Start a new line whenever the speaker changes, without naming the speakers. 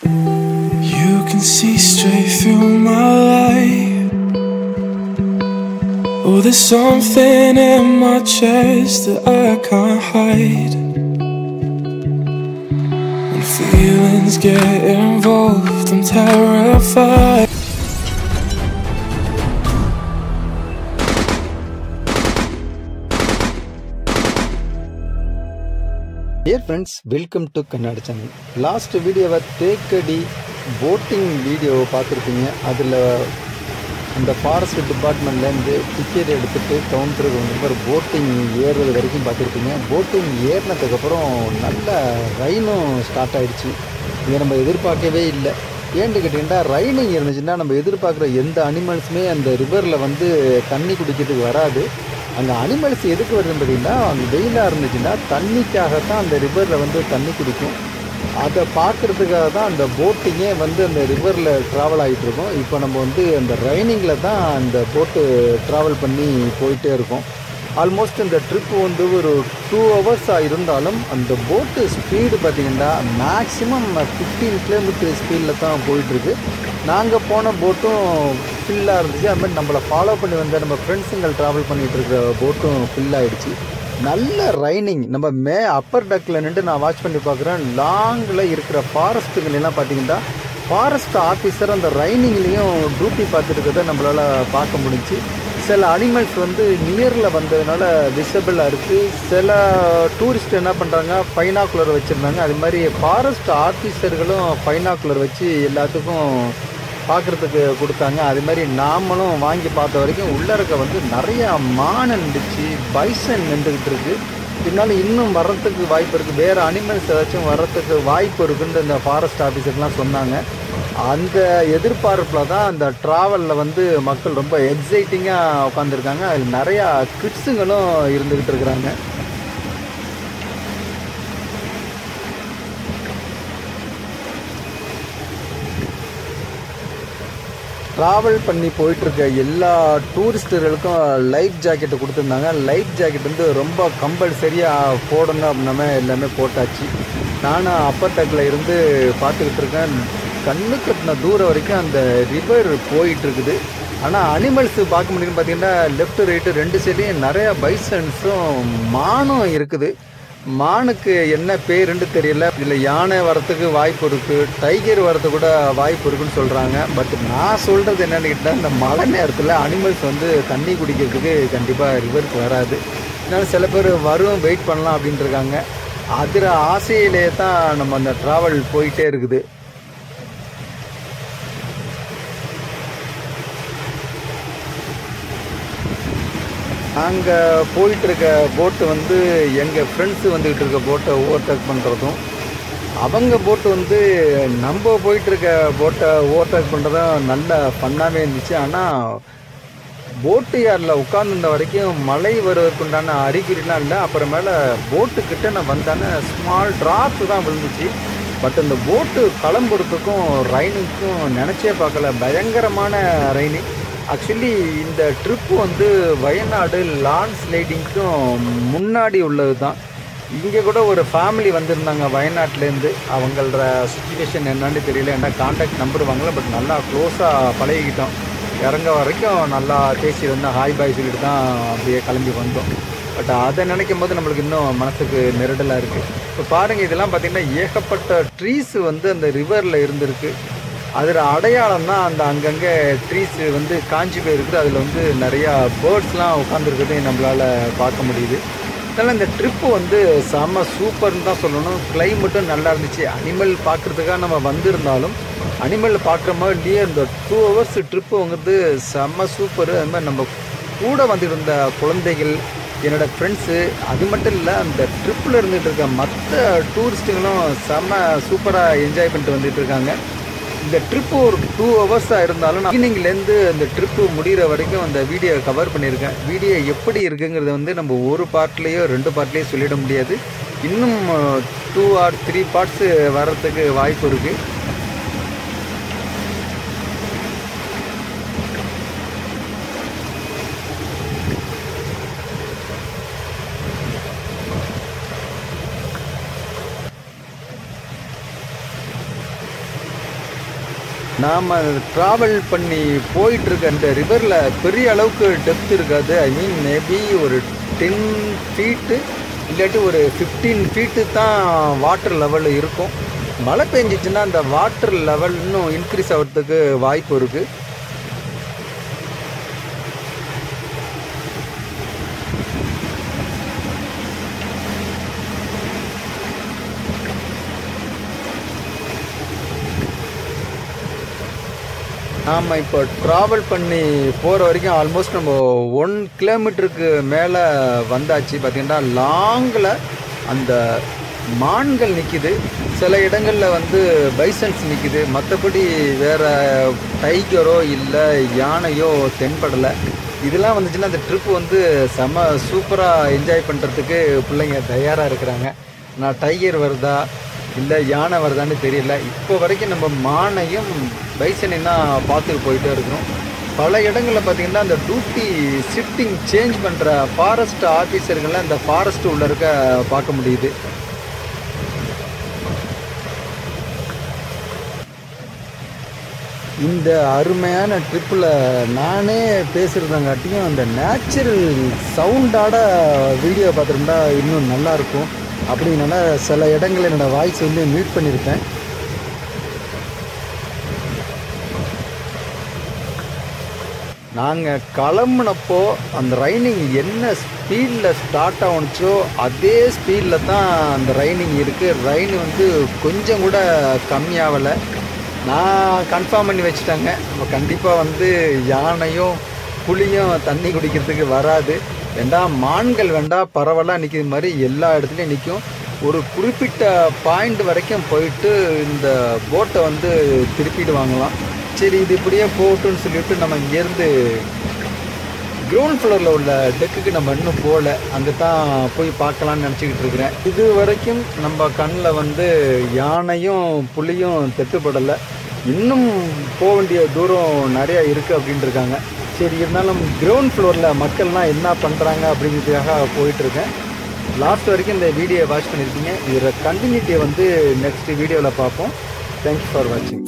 You can see straight through my life. Oh, there's something in my chest that I can't hide. When feelings get involved, I'm terrified.
Dear friends, welcome to Kannada channel. Last video Thekkady boating video பார்த்துருப்பீங்க. அதில் அந்த forest டிபார்ட்மெண்ட்லேருந்து ticket எடுத்துகிட்டு கவுண்டருக்கு வந்து boating ஏறுறது வரைக்கும் பார்த்துருப்பீங்க. Boating ஏறினதுக்கப்புறம் நல்ல ரைனும் ஸ்டார்ட் ஆகிடுச்சு. இதை நம்ம எதிர்பார்க்கவே இல்லை. ஏன்னு கேட்டிங்கன்னா ரைனிங் இருந்துச்சுன்னா நம்ம எதிர்பார்க்குற எந்த அனிமல்ஸுமே அந்த ரிவரில் வந்து தண்ணி குடிக்கிறதுக்கு வராது. அந்த அனிமல்ஸ் எதுக்கு வருதுன்னு பார்த்தீங்கன்னா, அந்த வெயிலாக இருந்துச்சுன்னா தண்ணிக்காகத்தான் அந்த ரிவரில் வந்து தண்ணி குடிக்கும். அதை பார்க்குறதுக்காக தான் அந்த போட்டிங்கே வந்து அந்த ரிவரில் ட்ராவல் ஆகிட்டுருக்கோம். இப்போ நம்ம வந்து அந்த ரைனிங்கில் தான் அந்த போட்டு ட்ராவல் பண்ணி போயிட்டே இருக்கோம். ஆல்மோஸ்ட் இந்த ட்ரிப்பு வந்து ஒரு 2 hours இருந்தாலும் அந்த போட்டு ஸ்பீடு பார்த்திங்கன்னா மேக்ஸிமம் 15 கிலோமீட்டர் ஸ்பீடில் தான் போயிட்டுருக்கு. நாங்கள் போன போட்டும் ஃபில்லாக இருந்துச்சு. அது மாதிரி நம்மளை ஃபாலோ பண்ணி வந்த நம்ம ஃப்ரெண்ட்ஸுங்கள் ட்ராவல் பண்ணிகிட்டு இருக்கிற போட்டும் ஃபில் ஆகிடுச்சு. நல்ல ரைனிங். நம்ம அப்பர் டக்கில் நின்று நான் வாட்ச் பண்ணி பார்க்குறேன். லாங்கில் இருக்கிற ஃபாரஸ்ட்டுகளெல்லாம் பார்த்திங்கன்னா ஃபாரஸ்ட் ஆஃபீஸர் அந்த ரைனிங்லேயும் டியூட்டி பார்த்துருக்கிறத நம்மளால் பார்க்க முடிஞ்சு. சில அனிமல்ஸ் வந்து நியரில் வந்ததுனால விசிபிளாக இருக்குது. சில டூரிஸ்ட் என்ன பண்ணுறாங்க, பைனாக்குலர் வச்சுருந்தாங்க. அது மாதிரி ஃபாரஸ்ட் ஆஃபீஸர்களும் பைனாக்குலர் வச்சு எல்லாத்துக்கும் பார்க்குறதுக்கு கொடுத்தாங்க. அது மாதிரி நாமளும் வாங்கி பார்த்த வரைக்கும் உள்ளறக்க வந்து நிறையா மான் இருந்துச்சு, பைசன் நின்றுக்கிட்டு இருக்குது. இதனால இன்னும் வர்றதுக்கு வாய்ப்பு இருக்குது, வேறு அனிமல்ஸ் ஏதாச்சும் வர்றதுக்கு வாய்ப்பு இருக்குன்னு இந்த ஃபாரஸ்ட் ஆஃபீஸர்லாம் சொன்னாங்க. அந்த எதிர்பார்ப்பில் தான் அந்த ட்ராவலில் வந்து மக்கள் ரொம்ப எக்ஸைட்டிங்காக உட்காந்துருக்காங்க. அதில் நிறையா கிட்ஸுங்களும் இருந்துக்கிட்டு இருக்கிறாங்க. ட்ராவல் பண்ணி போயிட்டுருக்க எல்லா டூரிஸ்டர்களுக்கும் லைஃப் ஜாக்கெட்டு கொடுத்துருந்தாங்க. லைஃப் ஜாக்கெட் வந்து ரொம்ப கம்பல்சரியாக போடணும் அப்படின்னாமே எல்லாமே போட்டாச்சு. நானும் அப்பர் டக்கில் இருந்து பார்த்துக்கிட்டு இருக்கேன். கண்ணு கட்டின தூரம் வரைக்கும் அந்த ரிவர் போயிட்டுருக்குது. ஆனால் அனிமல்ஸு பார்க்க முடியும்னு பார்த்தீங்கன்னா லெஃப்ட் ரைட்டு 2 சைட்லையும் நிறையா பைசன்ஸும் மானும் இருக்குது. மானுக்கு என்ன பேருன்னு தெரியல. இதில் யானை வரத்துக்கு வாய்ப்பு இருக்குது, டைகர் வரத்துக்கு கூட வாய்ப்பு இருக்குன்னு சொல்கிறாங்க. பட் நான் சொல்கிறது என்னென்னு கேட்டால், இந்த மழை நேரத்தில் அனிமல்ஸ் வந்து தண்ணி குடிக்கிறதுக்கு கண்டிப்பாக ரிவருக்கு வராது. இதனால் சில பேர் வரும் வெயிட் பண்ணலாம் அப்படின்ட்டு இருக்காங்க. அதில் ஆசையிலே தான் நம்ம அந்த ட்ராவல் போயிட்டே இருக்குது. நாங்கள் போயிட்டுருக்க போட்டு வந்து எங்கள் ஃப்ரெண்ட்ஸு வந்துக்கிட்டு இருக்க போட்டை ஓவர்டேக் பண்ணுறதும், அவங்க போட்டு வந்து நம்ம போயிட்டுருக்க போட்டை ஓவர்டேக் பண்ணுறதும் நல்ல ஃபன்னாகவே இருந்துச்சு. ஆனால் போட்டு யாரில் உட்காந்துருந்த வரைக்கும் மழை வருவதற்குண்டான அறிகுறிலாம் இல்லை. அப்புறமேல போட்டுக்கிட்ட நான் வந்தானே ஸ்மால் ட்ராப்ஸ் தான் விழுந்துச்சு. பட் இந்த போட்டு கிளம்புறதுக்கும் ரைனுக்கும் நினச்சே பார்க்கல, பயங்கரமான ரைனு. ஆக்சுவலி இந்த ட்ரிப்பு வந்து வயநாடு லான் ஸ்லைடிங்க்கும் முன்னாடி உள்ளது தான். இங்கே கூட ஒரு ஃபேமிலி வந்திருந்தாங்க வயநாட்டிலேருந்து. அவங்களோட சுச்சுவேஷன் என்னன்னு தெரியல, என்ன கான்டாக்ட் நம்பர் வாங்கல. பட் நல்லா க்ளோஸாக பழகிக்கிட்டோம். இறங்க வரைக்கும் நல்லா பேசி வந்தோம், ஹாய் பாய் சொல்லிட்டு தான் அப்படியே கிளம்பி வந்தோம். பட் அதை நினைக்கும் போது நம்மளுக்கு இன்னும் மனசுக்கு நெருடலாக இருக்குது. இப்போ பாருங்கள், இதெல்லாம் பார்த்திங்கன்னா ஏகப்பட்ட ட்ரீஸ் வந்து அந்த ரிவரில் இருந்திருக்கு. அதில் அடையாளம் தான் அந்த அங்கங்கே ட்ரீஸ் வந்து காஞ்சி போயிருக்குது. அதில் வந்து நிறையா பேர்ட்ஸ்லாம் உட்காந்துருக்குது நம்மளால் பார்க்க முடியுது. அதனால் இந்த ட்ரிப்பு வந்து செம்ம சூப்பர்னு தான் சொல்லணும். கிளைமேட்டும் நல்லா இருந்துச்சு. அனிமல் பார்க்குறதுக்காக நம்ம வந்திருந்தாலும் அனிமல் பார்க்குற மாதிரி இல்லையே. இந்த 2 hours ட்ரிப்புங்கிறது செம்ம சூப்பரு. அது மாதிரி நம்ம கூட வந்துட்டு இருந்த குழந்தைகள், என்னோடய ஃப்ரெண்ட்ஸு, அது மட்டும் இல்லை அந்த ட்ரிப்பில் இருந்துகிட்டு இருக்க மற்ற டூரிஸ்ட்டுங்களும் செம்ம சூப்பராக என்ஜாய் பண்ணிட்டு வந்துட்டு இருக்காங்க. இந்த ட்ரிப்பு ஒரு 2 hours இருந்தாலும் ஈவினிங்லேருந்து இந்த ட்ரிப்பு முடிகிற வரைக்கும் அந்த வீடியோ கவர் பண்ணியிருக்கேன். வீடியோ எப்படி இருக்குங்கிறத வந்து நம்ம ஒரு பார்ட்லேயோ 2 பார்ட்லேயோ சொல்லிட முடியாது. இன்னும் 2 or 3 பார்ட்ஸு வர்றதுக்கு வாய்ப்பு இருக்குது. நாம் ட்ராவல் பண்ணி போயிட்டுருக்க அந்த ரிவரில் பெரிய அளவுக்கு டெப்த் இருக்காது. ஐ மீன் மேபி ஒரு 10 ஃபீட்டு இல்லாட்டி ஒரு 15 ஃபீட்டு தான் வாட்டர் லெவல் இருக்கும். மழை பெஞ்சிச்சுன்னா அந்த வாட்டர் லெவல் இன்னும் இன்க்ரீஸ் ஆகிறதுக்கு வாய்ப்பு இருக்குது. நாம் இப்போ ட்ராவல் பண்ணி போகிற வரைக்கும் ஆல்மோஸ்ட் நம்ம 1 கிலோமீட்டருக்கு மேலே வந்தாச்சு. பார்த்திங்கன்னா லாங்கில் அந்த மான்கள் நிற்கிது, சில இடங்களில் வந்து பைசன்ஸ் நிற்கிது. மற்றபடி வேறு டைகரோ இல்லை யானையோ தென்படலை. இதெல்லாம் வந்துச்சுன்னா அந்த ட்ரிப் வந்து செம சூப்பராக என்ஜாய் பண்ணுறதுக்கு பிள்ளைங்க தயாராக இருக்கிறாங்க. நான் டைகர் வருதா இல்லை யானை வருதான்னு தெரியல. இப்போ வரைக்கும் நம்ம மானையும் பைசனையும் தான் பார்த்துட்டு போயிட்டே இருக்கிறோம். பல இடங்களில் பார்த்திங்கன்னா அந்த டியூட்டி ஷிஃப்டிங் சேஞ்ச் பண்ணுற ஃபாரஸ்ட் ஆஃபீஸர்கள்லாம் இந்த ஃபாரஸ்ட் உள்ள இருக்க பார்க்க முடியுது. இந்த அருமையான ட்ரிப்பில் நானே பேசுகிறதாங்காட்டியும் அந்த நேச்சுரல் சவுண்டோட வீடியோ பார்த்துருந்தா இன்னும் நல்லாயிருக்கும். அப்படின்னால சில இடங்களில் என்னோடய வாய்ஸ் வந்து மியூட் பண்ணியிருக்கேன். நாங்கள் கிளம்புனப்போ அந்த ரைனிங் என்ன ஸ்பீடில் ஸ்டார்ட் ஆகுனுச்சோ அதே ஸ்பீடில் தான் அந்த ரைனிங் இருக்குது. ரைன் வந்து கொஞ்சம் கூட கம்மியாகலை. நான் கன்ஃபார்ம் பண்ணி வச்சுட்டாங்க, நம்ம கண்டிப்பாக வந்து யானையும் புலியும் தண்ணி குடிக்கிறதுக்கு வராது. வேண்டாம் மான்கள் வேண்டாம் பரவலாக நிற்கிற மாதிரி எல்லா இடத்துலையும் நிற்கும். ஒரு குறிப்பிட்ட பாயிண்ட் வரைக்கும் போயிட்டு இந்த போட்டை வந்து திருப்பிடுவாங்களாம். சரி இது இப்படியே போட்டுன்னு சொல்லிவிட்டு நம்ம இங்கேருந்து கிரவுண்ட் ஃப்ளோரில் உள்ள டெக்குக்கு நம்ம இன்னும் போகல. அங்கே தான் போய் பார்க்கலான்னு நினச்சிக்கிட்டு இருக்கிறேன். இது வரைக்கும் நம்ம கண்ணில் வந்து யானையும் புலியும் தெட்டுப்படலை. இன்னும் போக வேண்டிய தூரம் நிறையா இருக்குது அப்படின்ட்டு இருக்காங்க. சரி இருந்தாலும் கிரவுண்ட் ஃப்ளோரில் மக்கள்லாம் என்ன பண்ணுறாங்க அப்படிங்கிறதுக்காக போயிட்டுருக்கேன். லாஸ்ட் வரைக்கும் இந்த வீடியோவை வாட்ச் பண்ணியிருக்கீங்க. இதில் கண்டினியூட்டியை வந்து நெக்ஸ்ட் வீடியோவில் பார்ப்போம். தேங்க்யூ ஃபார் வாட்சிங்.